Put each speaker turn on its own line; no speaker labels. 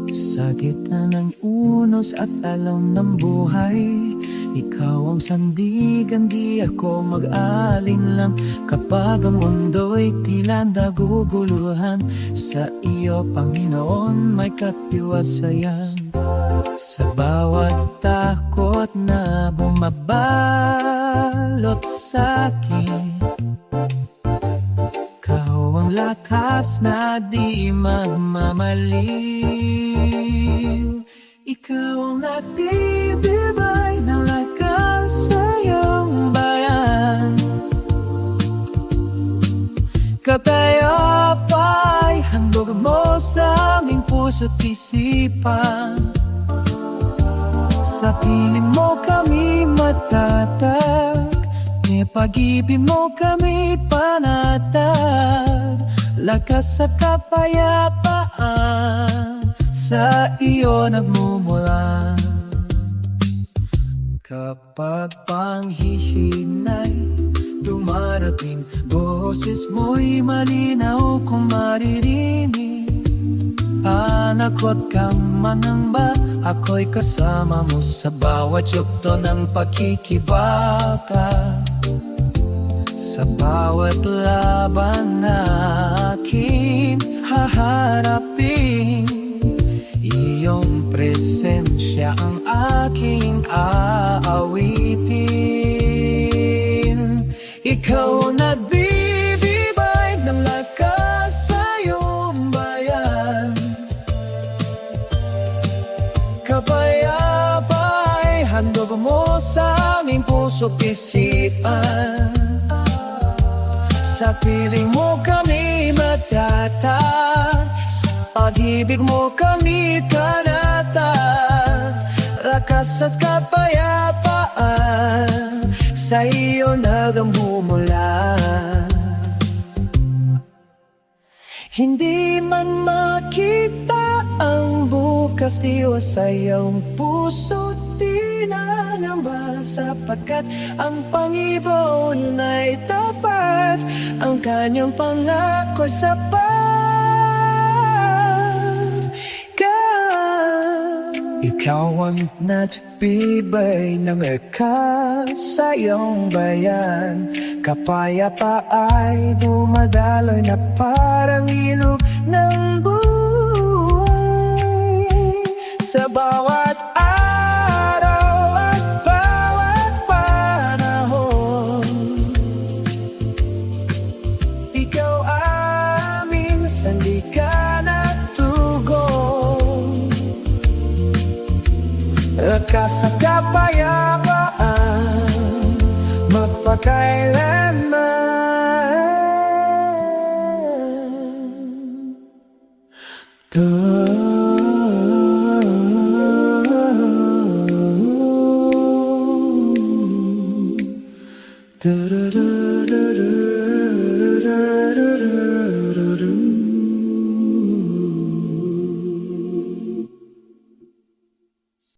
Sa gitna ng unos at alam ng buhay, ikaw ang sandigan, di ako mag-alinlang. Kapag ang mundo'y tila naguguluhan, sa iyo, Panginoon, may katiwasayan. Sa bawat takot na bumabalot sa'kin, ikaw ang lakas na di magmamaliw. Ikaw ang nagbibigay ng lakas sa iyong bayan. Kapayapa'y handog mo sa aming puso't isipan. Sa piling mo kami matatag, may pag-ibig mo kami panatag. Lakas at kapayapaan sa iyo nagmumula. Kapag panghihinay dumarating, boses mo'y malinaw kung maririnig. Panakot kang manamba, ako'y kasama mo sa bawat yugto ng pakikibaka. Sa bawat laban na aking haharapin, iyong presensya ang aking aawitin. Ikaw nagbibigay ng lakas sa iyong bayan. Kapayapa'y handog mo sa aming puso't isipan. Sa piling mo kami matatag, sa pag-ibig mo kami kanatag. Lakas at kapayapaan sa iyo nagamumula. Hindi man makita ang bukas, Diyos sa iyong puso't tinangamba. Sapagkat ang Panginoon ay tapat, ang kanyang pangako'y sapat. Ikaw ang nagbibigay ng lakas sa iyong bayan. Kapayapa ay dumadaloy na parang ilog ng buhay. Sa bawat araw at bawat panahon, ikaw aming sandigan at tugon. Lakas at kapayapaan magpakailanman. Da da da da da.